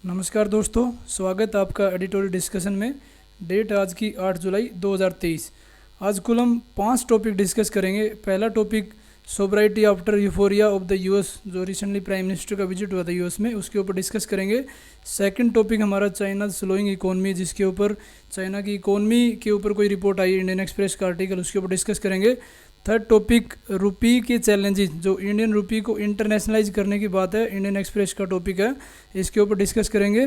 नमस्कार दोस्तों, स्वागत आपका एडिटोरियल डिस्कशन में। डेट आज की 8 जुलाई 2023। आज कुल हम 5 टॉपिक डिस्कस करेंगे। पहला topic sobriety after euphoria of the US, जो रिसेंटली प्राइम मिनिस्टर का विजिट हुआ था यूएस में, उसके ऊपर डिस्कस करेंगे। सेकंड टॉपिक हमारा चाइना स्लोइंग इकोनॉमी, जिसके ऊपर चाइना की इकोनॉमी के ऊपर कोई रिपोर्ट आई, इंडियन एक्सप्रेस का आर्टिकल, उसके ऊपर डिस्कस करेंगे। थर्ड टॉपिक रुपी के चैलेंजेस, जो इंडियन रुपी को इंटरनेशनलाइज करने की बात है, इंडियन एक्सप्रेस का टॉपिक है, इसके ऊपर डिस्कस करेंगे।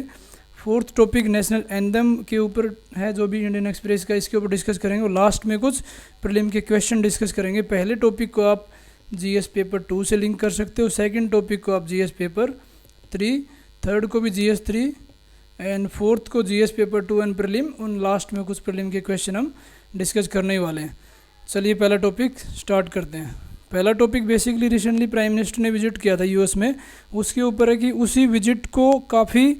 फोर्थ टॉपिक नेशनल एंथम के ऊपर है, जो भी इंडियन एक्सप्रेस का, इसके ऊपर डिस्कस करेंगे। और लास्ट में कुछ प्रीलिम के क्वेश्चन डिस्कस करेंगे। पहले टॉपिक को आप जीएस पेपर 2 से लिंक कर सकते हो, सेकंड टॉपिक को आप जीएस पेपर 3, थर्ड को भी जीएस 3 एंड फोर्थ को जीएस पेपर 2 एंड प्रीलिम। उन लास्ट में कुछ प्रीलिम के क्वेश्चन हम डिस्कस करने ही वाले हैं। चलिए पहला टॉपिक स्टार्ट करते हैं। पहला topic basically recently prime minister ने विजिट किया था यूएस में, उसके ऊपर है कि उसी विजिट को काफ़ी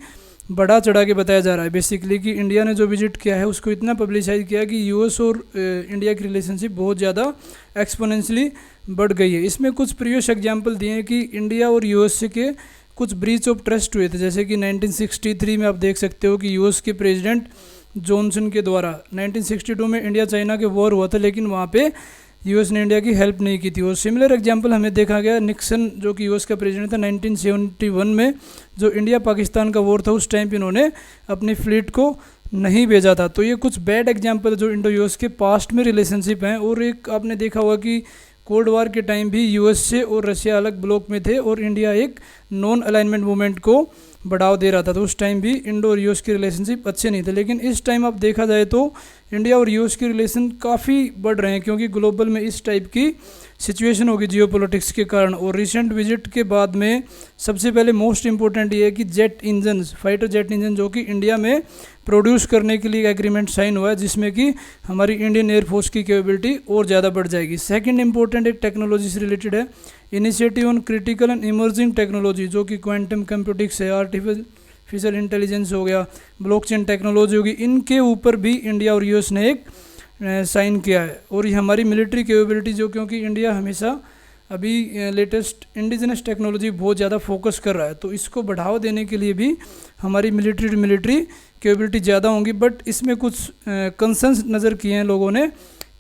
बड़ा चढ़ा के बताया जा रहा है बेसिकली कि इंडिया ने जो विजिट किया है उसको इतना पब्लिसाइज किया कि यूएस और इंडिया की रिलेशनशिप बहुत ज़्यादा एक्सपोनेंशियली बढ़ गई है। इसमें कुछ प्रीवियस एग्जांपल दिए हैं कि इंडिया और यूएस के कुछ ब्रीच ऑफ ट्रस्ट हुए थे, जैसे कि 1963 में आप देख सकते हो कि यूएस के प्रेसिडेंट जॉनसन के द्वारा 1962 में इंडिया चाइना के वॉर हुआ था, लेकिन वहाँ पे यूएस ने इंडिया की हेल्प नहीं की थी। और सिमिलर एग्जांपल हमें देखा गया निक्सन, जो कि यूएस का प्रेसिडेंट था, 1971 में जो इंडिया पाकिस्तान का वॉर था, उस टाइम पे इन्होंने अपनी फ्लीट को नहीं भेजा था। तो ये कुछ बैड एग्जांपल जो इंडो यूएस के पास्ट में रिलेशनशिप हैं। और एक आपने देखा होगा कि कोल्ड वार के टाइम भी यूएस से और रशिया अलग ब्लॉक में थे और इंडिया एक नॉन अलाइनमेंट मूवमेंट को बढ़ावा दे रहा था। तो उस टाइम भी इंडो और यूएस के रिलेशनशिप अच्छे नहीं थे, लेकिन इस टाइम आप देखा जाए तो इंडिया और यूएस के रिलेशन काफ़ी बढ़ रहे हैं, क्योंकि ग्लोबल में इस टाइप की सिचुएशन होगी जियोपॉलिटिक्स के कारण। और रिसेंट विजिट के बाद में सबसे पहले मोस्ट इंपॉर्टेंट ये है कि jet engine, fighter jet engine जो कि इंडिया में प्रोड्यूस करने के लिए एग्रीमेंट साइन हुआ है, जिसमें कि हमारी इंडियन एयरफोर्स की कैपेबिलिटी और ज़्यादा बढ़ जाएगी। सेकंड इंपॉर्टेंट एक टेक्नोलॉजी से रिलेटेड है, initiative on critical and emerging technology, जो कि क्वांटम कंप्यूटिक्स है, आर्टिफिशियल इंटेलिजेंस हो गया, ब्लॉकचेन टेक्नोलॉजी होगी, इनके ऊपर भी इंडिया और यूएस ने एक साइन किया है। और ये हमारी मिलिट्री कैपेबिलिटी, जो क्योंकि इंडिया हमेशा अभी लेटेस्ट इंडिजिनस टेक्नोलॉजी बहुत ज़्यादा फोकस कर रहा है, तो इसको बढ़ावा देने के लिए भी हमारी मिलिट्री कैपेबिलिटी ज़्यादा होंगी। बट इसमें कुछ कंसर्न्स नज़र किए हैं लोगों ने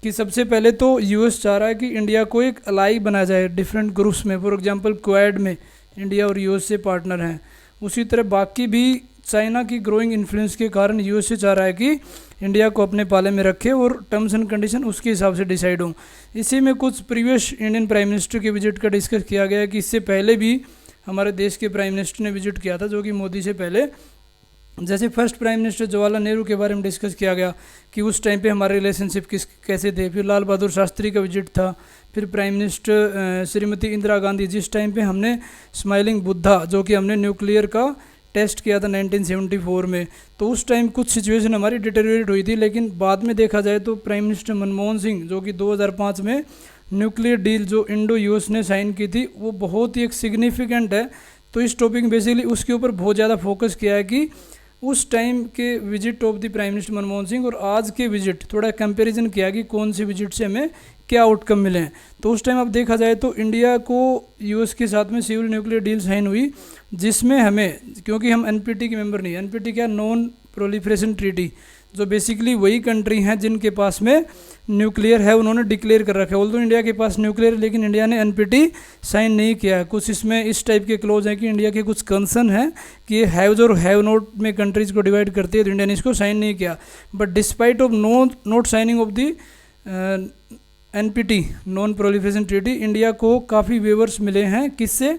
कि सबसे पहले तो यूएस चाह रहा है कि इंडिया को एक अलाई बनाया जाए डिफरेंट ग्रुप्स में, फॉर एग्जांपल क्वाड में इंडिया और यूएस से पार्टनर हैं। उसी तरह बाकी भी चाइना की ग्रोइंग इन्फ्लुएंस के कारण यूएस से चाह रहा है कि इंडिया को अपने पाले में रखे और टर्म्स एंड कंडीशन उसके हिसाब से डिसाइड हों। इसी में कुछ प्रीवियस इंडियन प्राइम मिनिस्टर के विजिट का डिस्कस किया गया है कि इससे पहले भी हमारे देश के प्राइम मिनिस्टर ने विजिट किया था, जो कि मोदी से पहले। जैसे first prime minister Jawaharlal Nehru के बारे में डिस्कस किया गया कि उस टाइम पे हमारे रिलेशनशिप कैसे थे। फिर लाल बहादुर शास्त्री का विजिट था। फिर प्राइम मिनिस्टर श्रीमती इंदिरा गांधी, जिस टाइम पे हमने स्माइलिंग बुद्धा, जो कि हमने न्यूक्लियर का टेस्ट किया था 1974 में, तो उस टाइम कुछ सिचुएशन हमारी डिटेरियोरेट हुई थी। लेकिन बाद में देखा जाए तो प्राइम मिनिस्टर मनमोहन सिंह, जो कि 2005 में न्यूक्लियर डील जो इंडो यूएस ने साइन की थी, वो बहुत ही एक सिग्निफिकेंट है। तो इस टॉपिक बेसिकली उसके ऊपर बहुत ज़्यादा फोकस किया है कि उस टाइम के visit of the prime minister Manmohan Singh और आज के विजिट, थोड़ा कंपैरिजन किया कि कौन से विजिट से हमें क्या आउटकम मिले हैं। तो उस टाइम अब देखा जाए तो इंडिया को यूएस के साथ में सिविल न्यूक्लियर डील साइन हुई, जिसमें हमें, क्योंकि हम एनपीटी के मेंबर नहीं, एनपीटी क्या, नॉन प्रोलिफरेशन ट्रीटी, जो बेसिकली वही कंट्री हैं जिनके पास में न्यूक्लियर है, उन्होंने डिक्लेयर कर रखा है। ऑल्दो इंडिया के पास न्यूक्लियर है, लेकिन इंडिया ने एनपीटी साइन नहीं किया है। कुछ इसमें इस टाइप के क्लोज हैं कि इंडिया के कुछ कंसर्न है कि ये हैव्स और हैव नॉट में कंट्रीज़ को डिवाइड करती है, तो इंडिया ने इसको साइन नहीं किया। But despite of not signing of the NPT, non proliferation treaty, India को काफ़ी वेवर्स मिले हैं। किससे?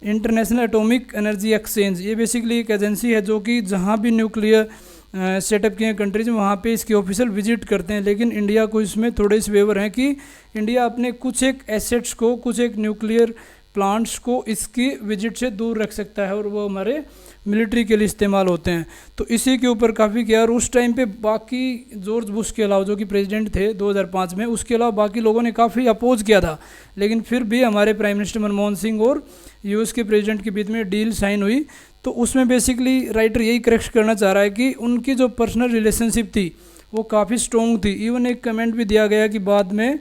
इंटरनेशनल एटॉमिक एनर्जी एक्सचेंज, ये बेसिकली एक एजेंसी है जो कि जहाँ भी न्यूक्लियर सेटअप किए कंट्रीज में वहाँ पे इसके ऑफिशियल विजिट करते हैं। लेकिन इंडिया को इसमें थोड़े से वेवर हैं कि इंडिया अपने कुछ एक एसेट्स को, कुछ एक न्यूक्लियर प्लांट्स को इसकी विजिट से दूर रख सकता है और वो हमारे मिलिट्री के लिए इस्तेमाल होते हैं। तो इसी के ऊपर काफ़ी किया। और उस टाइम पे बाकी जॉर्ज बुश के अलावा, जो कि प्रेसिडेंट थे 2005 में, उसके अलावा बाकी लोगों ने काफ़ी अपोज किया था। लेकिन फिर भी हमारे प्राइम मिनिस्टर मनमोहन सिंह और यूएस के प्रेसिडेंट के बीच में डील साइन हुई। तो उसमें बेसिकली राइटर यही करेक्ट करना चाह रहा है कि उनकी जो पर्सनल रिलेशनशिप थी वो काफ़ी स्ट्रॉन्ग थी। इवन एक कमेंट भी दिया गया कि बाद में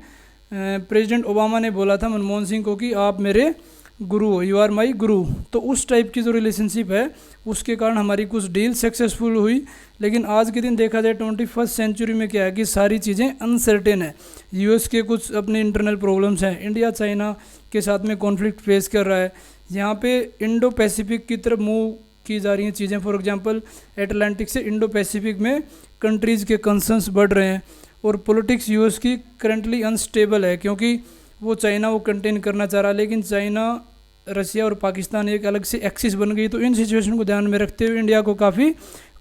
प्रेसिडेंट ओबामा ने बोला था मनमोहन सिंह को कि आप मेरे गुरु हो, यू आर माई गुरु। तो उस टाइप की जो रिलेशनशिप है उसके कारण हमारी कुछ डील सक्सेसफुल हुई। लेकिन आज के दिन देखा जाए 21st सेंचुरी में क्या है कि सारी चीज़ें अनसर्टेन है। यूएस के कुछ अपने इंटरनल प्रॉब्लम्स हैं, इंडिया चाइना के साथ में कॉन्फ्लिक्ट फेस कर रहा है, यहाँ पे इंडो पैसिफिक की तरफ मूव की जा रही हैं चीज़ें। फॉर एग्जांपल अटलांटिक से इंडो पैसिफिक में कंट्रीज़ के कंसर्न्स बढ़ रहे हैं। और पॉलिटिक्स यूएस की करंटली अनस्टेबल है, क्योंकि वो चाइना वो कंटेन करना चाह रहा है, लेकिन चाइना, रसिया और पाकिस्तान एक अलग से एक्सिस बन गई। तो इन सिचुएशन को ध्यान में रखते हुए इंडिया को काफ़ी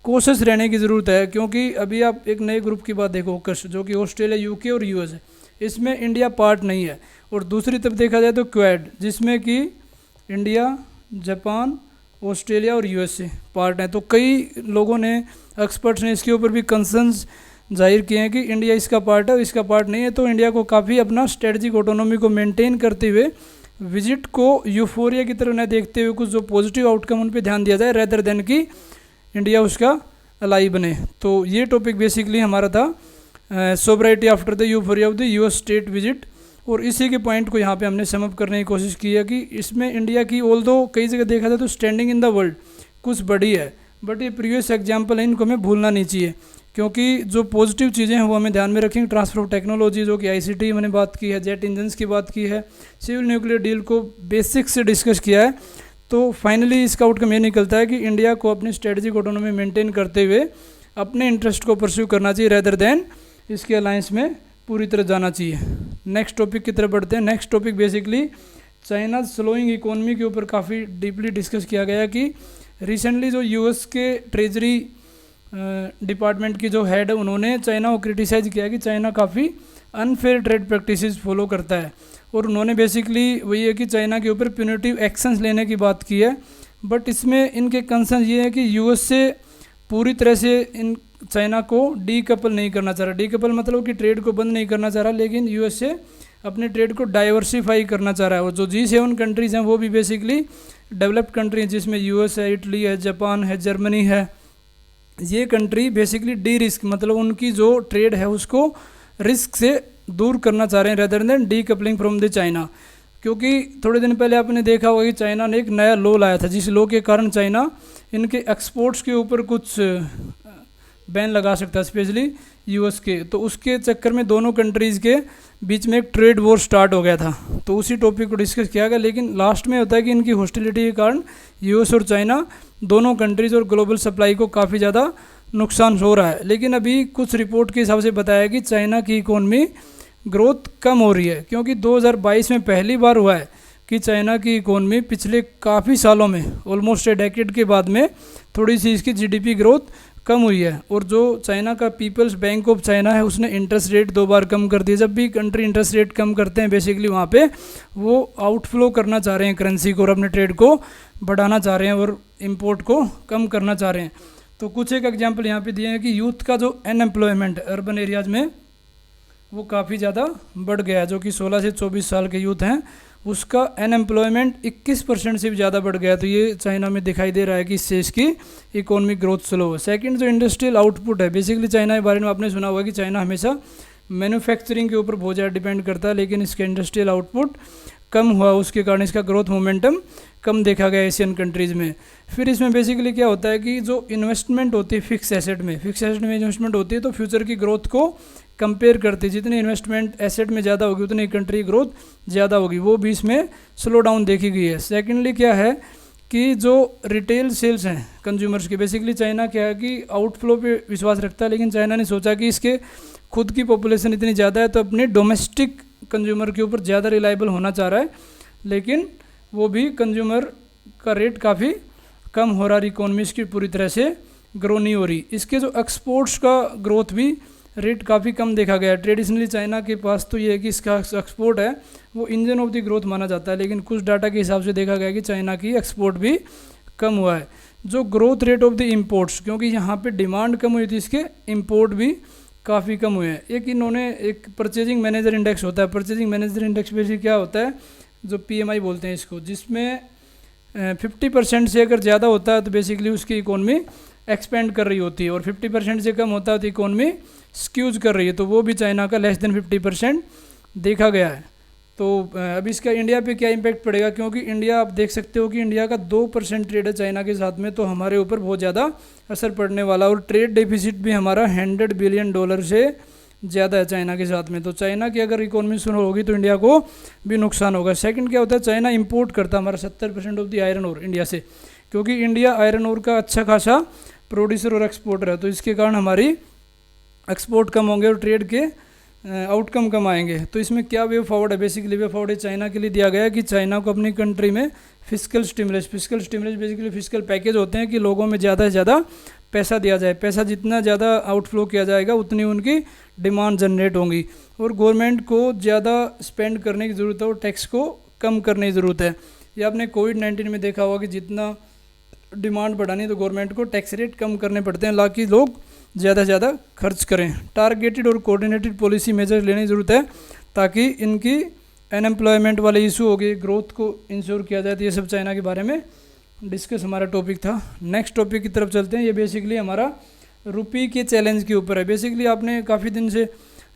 कोशिश रहने की ज़रूरत है। क्योंकि अभी आप एक नए ग्रुप की बात देखो, ओकस, जो कि ऑस्ट्रेलिया, यूके और यूएस है, इसमें इंडिया पार्ट नहीं है। और दूसरी तरफ देखा जाए तो क्वेड, जिसमें कि इंडिया, जापान, ऑस्ट्रेलिया और यूएसए पार्ट है। तो कई लोगों ने, एक्सपर्ट्स ने इसके ऊपर भी कंसर्न्स जाहिर किए हैं कि इंडिया इसका पार्ट है और इसका पार्ट नहीं है। तो इंडिया को काफ़ी अपना स्ट्रेटजिक ऑटोनॉमी को मेंटेन करते हुए विजिट को यूफोरिया की तरह न देखते हुए कुछ जो पॉजिटिव आउटकम उन पे ध्यान दिया जाए, रेदर देन कि इंडिया उसका अलाई बने। तो ये टॉपिक बेसिकली हमारा था sobriety after the euphoria of the US state visit. और इसी के पॉइंट को यहाँ पे हमने समअप करने की कोशिश की है कि इसमें इंडिया की ऑल्दो कई जगह देखा जाए तो स्टैंडिंग इन द वर्ल्ड कुछ बड़ी है, बट ये प्रीवियस एग्जाम्पल है, इनको हमें भूलना नहीं चाहिए। क्योंकि जो पॉजिटिव चीज़ें हैं वो हमें ध्यान में रखेंगे। ट्रांसफर ऑफ टेक्नोलॉजी, जो कि आईसीटी मैंने बात की है, जेट इंजन्स की बात की है, सिविल न्यूक्लियर डील को बेसिक से डिस्कस किया है। तो फाइनली इसका आउटकम ये निकलता है कि इंडिया को अपनी स्ट्रेटजिक ऑटोनॉमी मेंटेन करते हुए अपने इंटरेस्ट को परस्यू करना चाहिए, रेदर देन इसके अलायंस में पूरी तरह जाना चाहिए। नेक्स्ट टॉपिक की तरफ बढ़ते हैं। Next topic basically China slowing economy के ऊपर काफ़ी डीपली डिस्कस किया गया कि रिसेंटली जो यूएस के ट्रेजरी डिपार्टमेंट की जो हेड है, उन्होंने चाइना को क्रिटिसाइज़ किया कि चाइना काफ़ी अनफेयर ट्रेड प्रैक्टिसेस फॉलो करता है। और उन्होंने बेसिकली वही है कि चाइना के ऊपर प्यूनिटिव एक्शंस लेने की बात की है। बट इसमें इनके कंसर्न ये है कि यूएस से पूरी तरह से इन चाइना को डीकपल नहीं करना चाह रहा। डीकपल मतलब कि ट्रेड को बंद नहीं करना चाह रहा, लेकिन यूएस से अपने ट्रेड को डाइवर्सिफाई करना चाह रहा है। और जो G7 कंट्रीज़ हैं वो भी बेसिकली डेवलप्ड कंट्री हैं, जिसमें यूएस है, इटली है, जापान है, जर्मनी है। ये कंट्री बेसिकली डी रिस्क, मतलब उनकी जो ट्रेड है उसको रिस्क से दूर करना चाह रहे हैं, rather than D coupling from the China. क्योंकि थोड़े दिन पहले आपने देखा होगा कि चाइना ने एक नया लॉ लाया था, जिस लॉ के कारण चाइना इनके एक्सपोर्ट्स के ऊपर कुछ बैन लगा सकता है, स्पेशली यूएस के। तो उसके चक्कर में दोनों कंट्रीज़ के बीच में एक ट्रेड वॉर स्टार्ट हो गया था। तो उसी टॉपिक को डिस्कस किया गया, लेकिन लास्ट में होता है कि इनकी हॉस्टिलिटी के कारण यूएस और चाइना दोनों कंट्रीज़ और ग्लोबल सप्लाई को काफ़ी ज़्यादा नुकसान हो रहा है। लेकिन अभी कुछ रिपोर्ट के हिसाब से बताया कि चाइना की इकोनॉमी ग्रोथ कम हो रही है, क्योंकि 2022 में पहली बार हुआ है कि चाइना की इकोनॉमी पिछले काफ़ी सालों में, ऑलमोस्ट ए डेकेड के बाद में, थोड़ी सी इसकी जीडीपी ग्रोथ कम हुई है। और जो चाइना का पीपल्स बैंक ऑफ चाइना है, उसने इंटरेस्ट रेट 2 बार कम कर दिया। जब भी कंट्री इंटरेस्ट रेट कम करते हैं, बेसिकली वहाँ पे वो आउटफ्लो करना चाह रहे हैं करेंसी को, और अपने ट्रेड को बढ़ाना चाह रहे हैं और इम्पोर्ट को कम करना चाह रहे हैं। तो कुछ एक एग्जांपल यहाँ पे दिए हैं कि यूथ का जो अनएम्प्लॉयमेंट अर्बन एरियाज़ में वो काफ़ी ज़्यादा बढ़ गया है। जो कि 16 से 24 साल के यूथ हैं, उसका अनएम्प्लॉयमेंट 21% से भी ज़्यादा बढ़ गया। तो ये चाइना में दिखाई दे रहा है कि इससे इसकी इकोनॉमिक ग्रोथ स्लो है। सेकंड जो इंडस्ट्रियल आउटपुट है, बेसिकली चाइना के बारे में आपने सुना होगा कि चाइना हमेशा मैन्युफैक्चरिंग के ऊपर बहुत ज़्यादा डिपेंड करता है, लेकिन इसका इंडस्ट्रियल आउटपुट कम हुआ, उसके कारण इसका ग्रोथ मोमेंटम कम देखा गया एशियन कंट्रीज़ में। फिर इसमें बेसिकली क्या होता है कि जो इन्वेस्टमेंट होती है फिक्स एसेट में इन्वेस्टमेंट होती है, तो फ्यूचर की ग्रोथ को कंपेयर करते हैं, जितनी इन्वेस्टमेंट एसेट में ज़्यादा होगी उतनी कंट्री ग्रोथ ज़्यादा होगी, वो भी इसमें स्लो डाउन देखी गई है। सेकेंडली क्या है कि जो रिटेल सेल्स हैं कंज्यूमर्स के, बेसिकली चाइना क्या है कि आउटफ्लो पे विश्वास रखता है, लेकिन चाइना ने सोचा कि इसके खुद की पॉपुलेशन इतनी ज़्यादा है तो अपने डोमेस्टिक कंज्यूमर के ऊपर ज़्यादा रिलायबल होना चाह रहा है, लेकिन वो भी कंज्यूमर का रेट काफ़ी कम हो रहा है, इकोनॉमी की पूरी तरह से ग्रो नहीं हो रही। इसके जो एक्सपोर्ट्स का ग्रोथ भी रेट काफ़ी कम देखा गया है। ट्रेडिशनली चाइना के पास तो ये है कि इसका एक्सपोर्ट है वो इंजन ऑफ द ग्रोथ माना जाता है, लेकिन कुछ डाटा के हिसाब से देखा गया कि चाइना की एक्सपोर्ट भी कम हुआ है। जो growth rate of the imports, क्योंकि यहाँ पे डिमांड कम हुई थी, इसके इम्पोर्ट भी काफ़ी कम हुए हैं। एक इन्होंने एक परचेजिंग मैनेजर इंडेक्स होता है, परचेजिंग मैनेजर इंडेक्स बेसिकली क्या होता है, जो PMI बोलते हैं इसको, जिसमें 50% से अगर ज़्यादा होता है तो बेसिकली उसकी इकोनॉमी एक्सपेंड कर रही होती है, और 50% से कम होता है तो इकोनॉमी स्क्यूज कर रही है। तो वो भी चाइना का लेस देन 50% देखा गया है। तो अब इसका इंडिया पे क्या इम्पैक्ट पड़ेगा, क्योंकि इंडिया आप देख सकते हो कि इंडिया का 2% ट्रेड है चाइना के साथ में, तो हमारे ऊपर बहुत ज़्यादा असर पड़ने वाला। और ट्रेड डेफिसिट भी हमारा $100 बिलियन से ज़्यादा है चाइना के साथ में। तो चाइना की अगर इकोनॉमी स्लो होगी तो इंडिया को भी नुकसान होगा। सेकंड क्या होता है, चाइना इंपोर्ट करता है हमारा 70% of the iron ore India से, क्योंकि इंडिया आयरन ओर का अच्छा खासा प्रोड्यूसर और एक्सपोर्टर है। तो इसके कारण हमारी एक्सपोर्ट कम होंगे और ट्रेड के आउटकम कम आएंगे। तो इसमें क्या वे फॉरवर्ड है, बेसिकली वे फॉरवर्ड चाइना के लिए दिया गया है कि चाइना को अपनी कंट्री में physical stimulus basically physical package होते हैं कि लोगों में ज़्यादा से ज़्यादा पैसा दिया जाए। पैसा जितना ज़्यादा आउटफ्लो किया जाएगा उतनी उनकी डिमांड जनरेट होंगी, और गवर्नमेंट को ज़्यादा स्पेंड करने की ज़रूरत है और टैक्स को कम करने की ज़रूरत है। ये आपने कोविड-19 में देखा होगा कि जितना डिमांड बढ़ानी तो गवर्नमेंट को टैक्स रेट कम करने पड़ते हैं, ताकि लोग ज़्यादा से ज़्यादा खर्च करें। टारगेटेड और कोऑर्डिनेटेड पॉलिसी मेजर्स लेने की ज़रूरत है ताकि इनकी अनएम्प्लॉयमेंट वाले इशू हो गए, ग्रोथ को इंश्योर किया जाए। तो ये सब चाइना के बारे में डिस्कस हमारा टॉपिक था। नेक्स्ट टॉपिक की तरफ चलते हैं। ये बेसिकली हमारा रुपये के चैलेंज के ऊपर है। बेसिकली आपने काफ़ी दिन से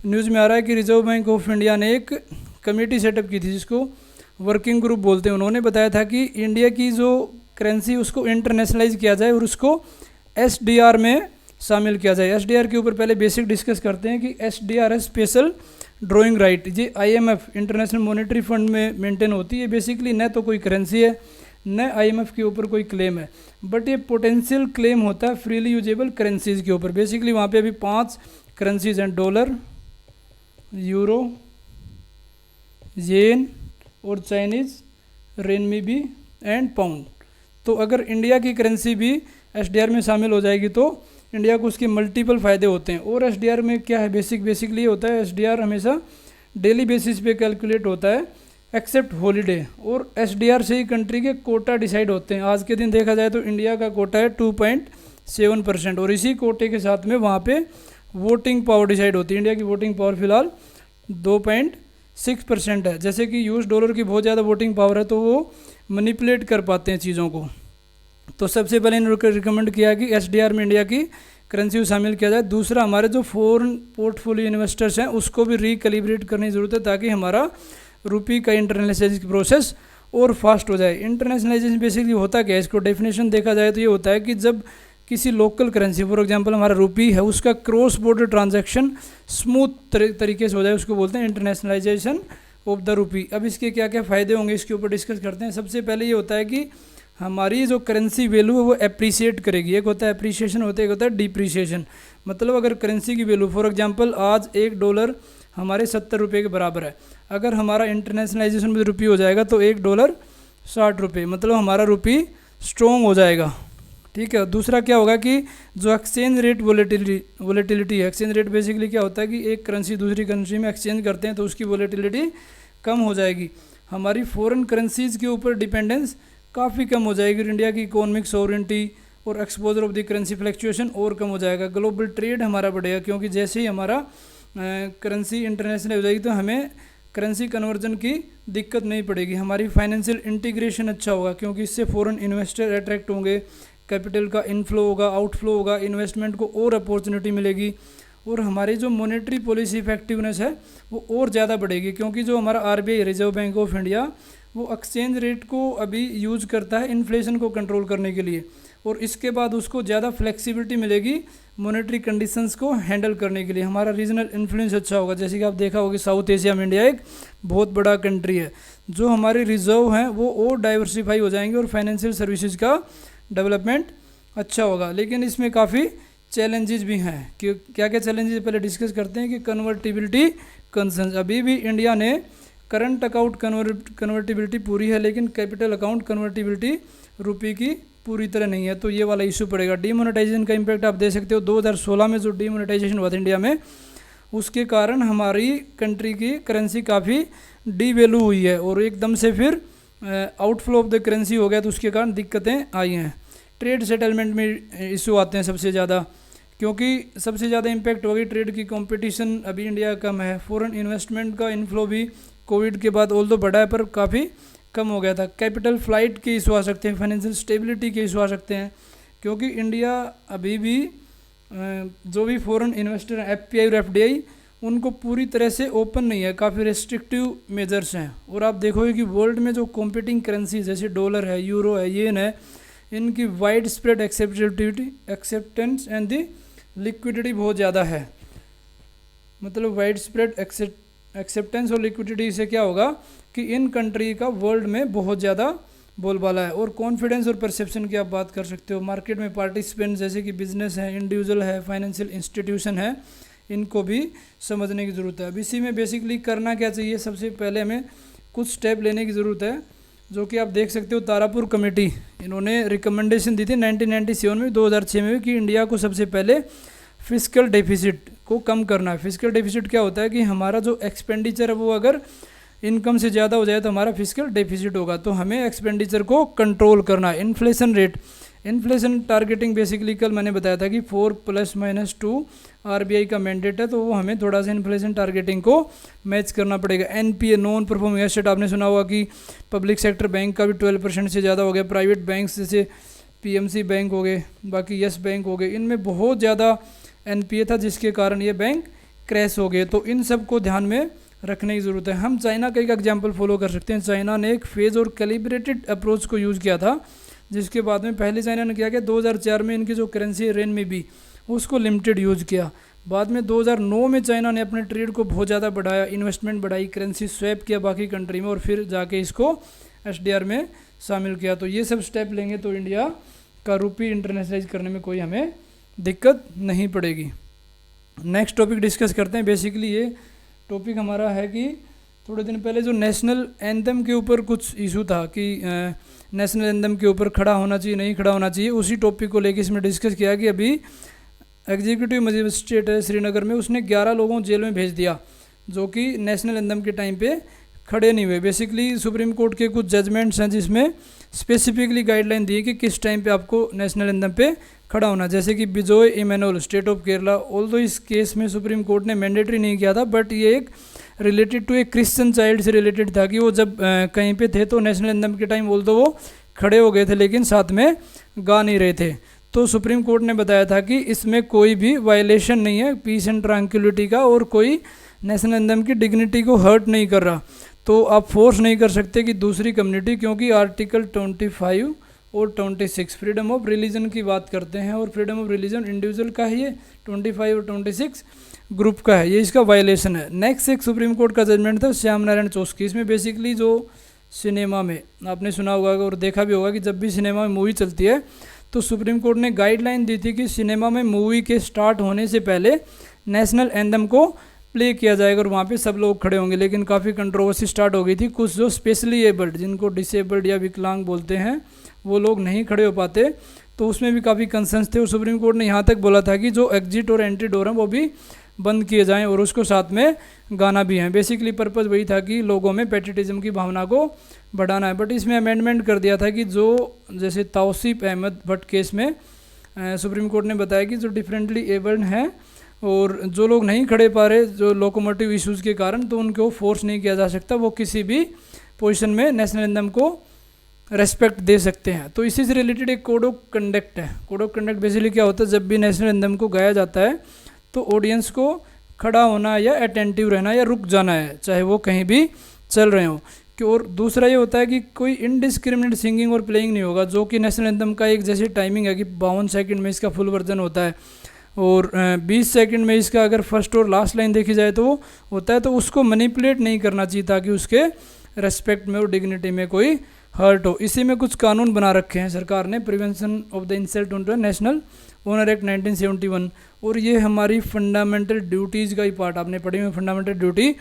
न्यूज़ में आ रहा है कि रिजर्व बैंक ऑफ इंडिया ने एक कमेटी सेटअप की थी जिसको वर्किंग ग्रुप बोलते हैं। उन्होंने बताया था कि इंडिया की जो करेंसी उसको इंटरनेशनलाइज किया जाए और उसको SDR में शामिल किया जाए। SDR के ऊपर पहले बेसिक डिस्कस करते हैं कि SDR है स्पेशल ड्राइंग राइट। ये IMF इंटरनेशनल मॉनेटरी फंड में मेंटेन होती है। बेसिकली न तो कोई करेंसी है न IMF के ऊपर कोई क्लेम है, बट ये पोटेंशियल क्लेम होता है फ्रीली यूजेबल करेंसीज के ऊपर। बेसिकली वहाँ पे अभी 5 करेंसीज हैं, डॉलर, यूरो, येन और चाइनीज़ रेनमीबी एंड पाउंड। तो अगर इंडिया की करेंसी भी SDR में शामिल हो जाएगी तो इंडिया को उसके मल्टीपल फ़ायदे होते हैं। और SDR में क्या है, बेसिकली होता है SDR हमेशा डेली बेसिस पे कैलकुलेट होता है एक्सेप्ट हॉलीडे, और SDR से ही कंट्री के कोटा डिसाइड होते हैं। आज के दिन देखा जाए तो इंडिया का कोटा है 2.7%, और इसी कोटे के साथ में वहाँ पे वोटिंग पावर डिसाइड होती है। इंडिया की वोटिंग पावर फिलहाल 2.6% है। जैसे कि US डॉलर की बहुत ज़्यादा वोटिंग पावर है तो वो मैनिपुलेट कर पाते हैं चीज़ों को। तो सबसे पहले इन्होंने रिकमेंड किया कि SDR में इंडिया की करेंसी को शामिल किया जाए। दूसरा, हमारे जो फॉरेन पोर्टफोलियो इन्वेस्टर्स हैं उसको भी रिकैलिब्रेट करने की ज़रूरत है ताकि हमारा रुपये का इंटरनेशनलाइजेशन प्रोसेस और फास्ट हो जाए। इंटरनेशनलाइजेशन बेसिकली होता क्या है, इसको डेफिनेशन देखा जाए तो ये होता है कि जब किसी लोकल करेंसी, फॉर एग्जांपल हमारा रुपये है, उसका क्रॉस बॉर्डर ट्रांजैक्शन स्मूथ तरीके से हो जाए, उसको बोलते हैं इंटरनेशनलाइजेशन ऑफ द रुपी। अब इसके क्या क्या फ़ायदे होंगे इसके ऊपर डिस्कस करते हैं। सबसे पहले ये होता है कि हमारी जो करेंसी वैल्यू है वो एप्रिसिएट करेगी। एक होता है एप्रिसिएशन, होता है एक होता है डिप्रिसिएशन। मतलब अगर करेंसी की वैल्यू, फॉर एग्जांपल आज $1 हमारे 70 रुपये के बराबर है, अगर हमारा इंटरनेशनलाइजेशन में रुपये हो जाएगा तो $1 60 रुपये, मतलब हमारा रुपये स्ट्रॉन्ग हो जाएगा। ठीक है। दूसरा क्या होगा कि जो एक्सचेंज रेट वोलेटिलिटी है, एक्सचेंज रेट बेसिकली क्या होता है कि एक करेंसी दूसरी करेंसी में एक्सचेंज करते हैं तो उसकी वोलेटिलिटी कम हो जाएगी। हमारी फॉरेन करेंसीज़ के ऊपर डिपेंडेंस काफ़ी कम हो जाएगी। इंडिया की इकोनॉमिक सॉवरेंटी और exposure of the currency fluctuation और कम हो जाएगा। ग्लोबल ट्रेड हमारा बढ़ेगा, क्योंकि जैसे ही हमारा करेंसी इंटरनेशनल हो जाएगी तो हमें करेंसी कन्वर्जन की दिक्कत नहीं पड़ेगी। हमारी फाइनेंशियल इंटीग्रेशन अच्छा होगा, क्योंकि इससे फॉरेन इन्वेस्टर अट्रैक्ट होंगे, कैपिटल का इनफ्लो होगा, आउटफ्लो होगा, इन्वेस्टमेंट को और अपॉर्चुनिटी मिलेगी, और हमारी जो मॉनेटरी पॉलिसी इफेक्टिवनेस है वो और ज़्यादा बढ़ेगी। क्योंकि जो हमारा RBI reserve bank of India वो एक्सचेंज रेट को अभी यूज़ करता है इन्फ्लेशन को कंट्रोल करने के लिए, और इसके बाद उसको ज़्यादा फ्लेक्सिबिलिटी मिलेगी मॉनेटरी कंडीशंस को हैंडल करने के लिए। हमारा रीजनल इन्फ्लुएंस अच्छा होगा। जैसे कि आप देखा होगा साउथ एशिया में इंडिया एक बहुत बड़ा कंट्री है, जो हमारे रिजर्व हैं वो और डाइवर्सिफाई हो जाएंगे और फाइनेंशियल सर्विसेज का डेवलपमेंट अच्छा होगा। लेकिन इसमें काफ़ी चैलेंजेस भी हैं कि क्या क्या चैलेंजेस पहले डिस्कस करते हैं कि कन्वर्टिबिलिटी कंसर्न। अभी भी इंडिया ने करंट अकाउंट कन्वर्टिबिलिटी पूरी है, लेकिन कैपिटल अकाउंट कन्वर्टिबिलिटी रुपये की पूरी तरह नहीं है, तो ये वाला इशू पड़ेगा। डीमोनेटाइजेशन का इम्पैक्ट आप दे सकते हो। 2016 में जो डीमोनेटाइजेशन हुआ था इंडिया में, उसके कारण हमारी कंट्री की करेंसी काफ़ी डीवैल्यू हुई है और एकदम से फिर आउटफ्लो ऑफ द करेंसी हो गया, तो उसके कारण दिक्कतें आई हैं। ट्रेड सेटलमेंट में इशू आते हैं सबसे ज़्यादा, क्योंकि सबसे ज़्यादा इम्पैक्ट होगी ट्रेड की। कंपटीशन अभी इंडिया कम है। फॉरेन इन्वेस्टमेंट का इनफ्लो भी कोविड के बाद ऑल्दो बढ़ा है पर काफ़ी कम हो गया था। कैपिटल फ्लाइट के इशू आ सकते हैं, फाइनेंशियल स्टेबिलिटी के इशू आ सकते हैं, क्योंकि इंडिया अभी भी जो भी फॉरेन इन्वेस्टर हैं FPI और FDI उनको पूरी तरह से ओपन नहीं है, काफ़ी रेस्ट्रिक्टिव मेजर्स हैं। और आप देखोगे कि वर्ल्ड में जो कॉम्पिटिंग करेंसीज जैसे डॉलर है, यूरो है, येन है, इनकी wide spread acceptance and the liquidity बहुत ज़्यादा है। मतलब वाइड स्प्रेड एक्सेप्टेंस और लिक्विडिटी से क्या होगा कि इन कंट्री का वर्ल्ड में बहुत ज़्यादा बोलबाला है। और कॉन्फिडेंस और परसेप्शन की आप बात कर सकते हो। मार्केट में पार्टिसिपेंट जैसे कि बिजनेस है, इंडिविजुअल है, फाइनेंशियल इंस्टीट्यूशन है, इनको भी समझने की ज़रूरत है। अब इसी में बेसिकली करना क्या चाहिए, सबसे पहले हमें कुछ स्टेप लेने की ज़रूरत है, जो कि आप देख सकते हो तारापुर कमेटी इन्होंने रिकमेंडेशन दी थी 1997 में, 2006 में भी, कि इंडिया को सबसे पहले फिस्कल डेफिसिट को कम करना है। फिस्कल डेफिसिट क्या होता है कि हमारा जो एक्सपेंडिचर है वो अगर इनकम से ज़्यादा हो जाए तो हमारा फिस्कल डेफिसिट होगा। तो हमें एक्सपेंडिचर को कंट्रोल करना है। Inflation rate, inflation targeting basically कल मैंने बताया था कि 4+-2 आरबीआई का मैंडेट है, तो वो हमें थोड़ा सा इन्फ्लेशन टारगेटिंग को मैच करना पड़ेगा। एनपीए, नॉन परफॉर्मिंग एसेट, आपने सुना होगा कि पब्लिक सेक्टर बैंक का भी 12% से ज़्यादा हो गया। प्राइवेट बैंक्स जैसे पीएमसी बैंक हो गए, बाकी यस बैंक हो गए, इनमें बहुत ज़्यादा एनपीए था जिसके कारण ये बैंक क्रैश हो गए। तो इन सब को ध्यान में रखने की ज़रूरत है। हम चाइना का एक एग्जाम्पल फॉलो कर सकते हैं। चाइना ने एक फेज और कैलिब्रेटेड अप्रोच को यूज़ किया था, जिसके बाद में पहले चाइना ने क्या किया, 2004 में इनकी जो करेंसी है रेनमिबी, उसको लिमिटेड यूज़ किया। बाद में 2009 में चाइना ने अपने ट्रेड को बहुत ज़्यादा बढ़ाया, इन्वेस्टमेंट बढ़ाई, करेंसी स्वैप किया बाकी कंट्री में, और फिर जाके इसको एसडीआर में शामिल किया। तो ये सब स्टेप लेंगे तो इंडिया का रुपी इंटरनेशनलाइज करने में कोई हमें दिक्कत नहीं पड़ेगी। नेक्स्ट टॉपिक डिस्कस करते हैं। बेसिकली ये टॉपिक हमारा है कि थोड़े दिन पहले जो नेशनल एंथम के ऊपर कुछ इशू था कि नेशनल एंथम के ऊपर खड़ा होना चाहिए, नहीं खड़ा होना चाहिए, उसी टॉपिक को लेकर इसमें डिस्कस किया कि अभी एग्जीक्यूटिव मजिस्ट्रेट है श्रीनगर में, उसने 11 लोगों को जेल में भेज दिया जो कि नेशनल एंथम के टाइम पे खड़े नहीं हुए। बेसिकली सुप्रीम कोर्ट के कुछ जजमेंट्स हैं जिसमें स्पेसिफिकली गाइडलाइन दी है कि किस टाइम पे आपको नेशनल एंथम पे खड़ा होना। जैसे कि Bijoe Emmanuel, state of Kerala, although इस केस में सुप्रीम कोर्ट ने मैंडेटरी नहीं किया था, बट ये एक related to a Christian child से रिलेटेड था कि वो जब कहीं पे थे तो नेशनल एंथम के टाइम ऑल्दो वो खड़े हो गए थे लेकिन साथ में गा नहीं रहे थे। तो सुप्रीम कोर्ट ने बताया था कि इसमें कोई भी वायलेशन नहीं है पीस एंड ट्रैंक्विलिटी का, और कोई नेशनल एंथम की डिग्निटी को हर्ट नहीं कर रहा। तो आप फोर्स नहीं कर सकते कि दूसरी कम्युनिटी, क्योंकि आर्टिकल 25 और 26 फ्रीडम ऑफ रिलीजन की बात करते हैं, और फ्रीडम ऑफ रिलीजन इंडिविजुअल का है, ये 25 और 26 ग्रुप का है, ये इसका वायलेशन है। नेक्स्ट एक सुप्रीम कोर्ट का जजमेंट था श्याम नारायण चौस्की। इसमें बेसिकली जो सिनेमा में आपने सुना होगा और देखा भी होगा कि जब भी सिनेमा में मूवी चलती है तो सुप्रीम कोर्ट ने गाइडलाइन दी थी कि सिनेमा में मूवी के स्टार्ट होने से पहले नेशनल एंथम को प्ले किया जाएगा और वहाँ पे सब लोग खड़े होंगे। लेकिन काफ़ी कंट्रोवर्सी स्टार्ट हो गई थी। कुछ जो स्पेशली एबल्ड, जिनको डिसेबल्ड या विकलांग बोलते हैं, वो लोग नहीं खड़े हो पाते, तो उसमें भी काफ़ी कंसर्न्स थे। और सुप्रीम कोर्ट ने यहाँ तक बोला था कि जो एग्जिट और एंट्री डोर हैं वो भी बंद किए जाएं और उसको साथ में गाना भी है। बेसिकली पर्पज़ वही था कि लोगों में पैट्रियटिज्म की भावना को बढ़ाना है। बट इसमें अमेंडमेंट कर दिया था कि जो जैसे तौसीफ अहमद भट्ट केस में सुप्रीम कोर्ट ने बताया कि जो डिफरेंटली एबल्ड हैं और जो लोग नहीं खड़े पा रहे जो लोकोमोटिव इश्यूज़ के कारण, तो उनको फोर्स नहीं किया जा सकता, वो किसी भी पोजीशन में नेशनल एंथम को रेस्पेक्ट दे सकते हैं। तो इसी से रिलेटेड एक कोड ऑफ कंडक्ट है। कोड ऑफ कंडक्ट बेसिकली क्या होता है, जब भी नेशनल एंथम को गाया जाता है तो ऑडियंस को खड़ा होना या अटेंटिव रहना या रुक जाना है, चाहे वो कहीं भी चल रहे हो। और दूसरा ये होता है कि कोई इनडिस्क्रिमिनेट सिंगिंग और प्लेइंग नहीं होगा, जो कि नेशनल एंथम का एक जैसी टाइमिंग है कि 52 सेकंड में इसका फुल वर्जन होता है और 20 सेकंड में इसका अगर फर्स्ट और लास्ट लाइन देखी जाए तो होता है। तो उसको मैनिपुलेट नहीं करना चाहिए ताकि उसके रेस्पेक्ट में और डिग्निटी में कोई हर्ट हो। इसी में कुछ कानून बना रखे हैं सरकार ने, prevention of the insult to national honour act 1971, और ये हमारी फंडामेंटल ड्यूटीज़ का ही पार्ट आपने पढ़ी हुई। फंडामेंटल ड्यूटी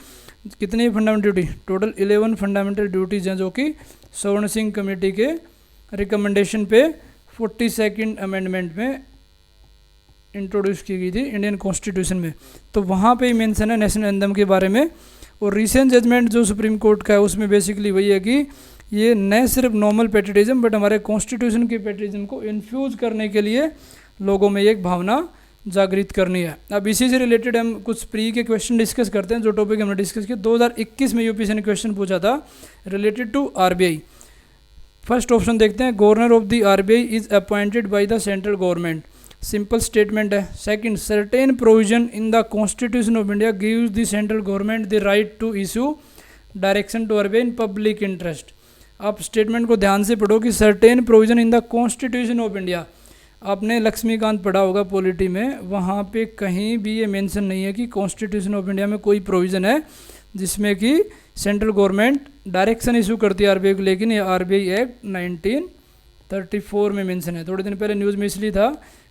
कितनी fundamental duty, total 11 fundamental duties हैं जो कि स्वर्ण सिंह कमेटी के रिकमेंडेशन पे 42nd अमेंडमेंट में इंट्रोड्यूस की गई थी इंडियन कॉन्स्टिट्यूशन में। तो वहाँ पे ही मेंशन है नेशनल एंथम के बारे में। और रिसेंट जजमेंट जो सुप्रीम कोर्ट का है उसमें बेसिकली वही है कि ये न सिर्फ नॉर्मल पैट्रियटिज्म बट हमारे कॉन्स्टिट्यूशन के पैट्रियटिज्म को इन्फ्यूज़ करने के लिए लोगों में एक भावना जागृत करनी है। अब इसी से रिलेटेड हम कुछ प्री के क्वेश्चन डिस्कस करते हैं। जो टॉपिक हमने डिस्कस किया 2021 में यूपीएससी ने क्वेश्चन पूछा था related to RBI. First option देखते हैं, governor of the RBI is appointed by the central government. Simple statement है। Second, certain provision in the constitution of India gives the central government the right to issue direction to RBI in public interest. आप statement को ध्यान से पढ़ो कि certain provision in the constitution of India. आपने लक्ष्मीकांत पढ़ा होगा पॉलिटी में, वहाँ पे कहीं भी ये मेंशन नहीं है कि कॉन्स्टिट्यूशन ऑफ इंडिया में कोई प्रोविज़न है जिसमें कि सेंट्रल गवर्नमेंट डायरेक्शन इशू करती है आरबीआई को, लेकिन ये आरबीआई एक्ट 1934 में मेंशन है। थोड़े दिन पहले न्यूज़ में इसलिए था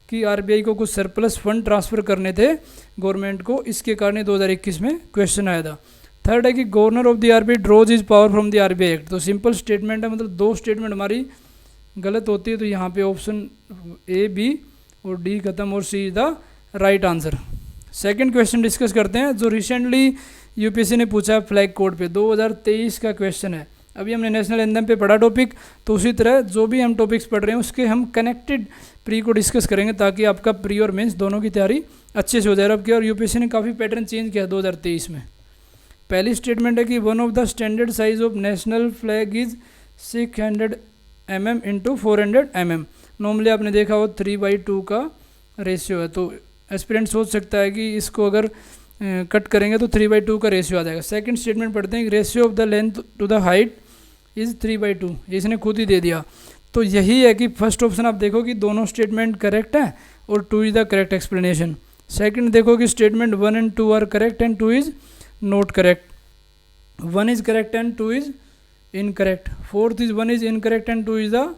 कि आरबीआई को कुछ सरप्लस फंड ट्रांसफ़र करने थे गवर्नमेंट को, इसके कारण 2021 में क्वेश्चन आया था। थर्ड है कि governor of the RBI draws is power from the RBI act. तो सिंपल स्टेटमेंट है, मतलब दो स्टेटमेंट हमारी गलत होती है, तो यहाँ पे ऑप्शन ए, बी और डी खत्म और C is the right answer. Second question discuss करते हैं जो रिसेंटली यूपीएससी ने पूछा है फ्लैग कोड पे, 2023 का क्वेश्चन है। अभी हमने नेशनल एंथम पे पढ़ा टॉपिक, तो उसी तरह जो भी हम टॉपिक्स पढ़ रहे हैं उसके हम कनेक्टेड प्री को डिस्कस करेंगे ताकि आपका प्री और मेंस दोनों की तैयारी अच्छे से हो जाए। अब क्या, और यूपीएससी ने काफ़ी पैटर्न चेंज किया 2023 में। पहली स्टेटमेंट है कि one of the standard size of national flag is 600 mm into 400 mm। Normally आपने देखा हो 3/2 का रेशियो है, तो एस्पिरेंट सोच सकता है कि इसको अगर कट करेंगे तो 3/2 का रेशियो आ जाएगा। सेकंड स्टेटमेंट पढ़ते हैं, ratio of the length to the height is 3/2, इसने खुद ही दे दिया। तो यही है कि फर्स्ट ऑप्शन आप देखो कि दोनों स्टेटमेंट करेक्ट है और 2 is the correct explanation. Second देखो कि statement 1 and 2 are correct and 2 is not correct. 1 is correct and 2 is incorrect. Fourth is 1 is incorrect and 2 is the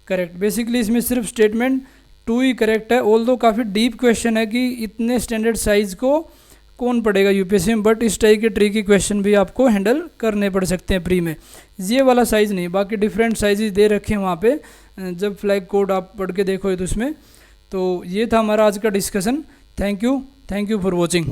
correct. Basically इसमें सिर्फ स्टेटमेंट 2 ही करेक्ट है, although काफ़ी deep question है कि इतने स्टैंडर्ड साइज को कौन पढ़ेगा यूपीएससी में, बट इस टाइप के ट्रिकी क्वेश्चन भी आपको हैंडल करने पड़ सकते हैं प्री में। ये वाला साइज़ नहीं, बाकी डिफरेंट साइजेस दे रखे हैं वहाँ पे, जब फ्लैग कोड आप पढ़ के देखो तो उसमें। तो ये था हमारा आज का discussion. Thank you for watching.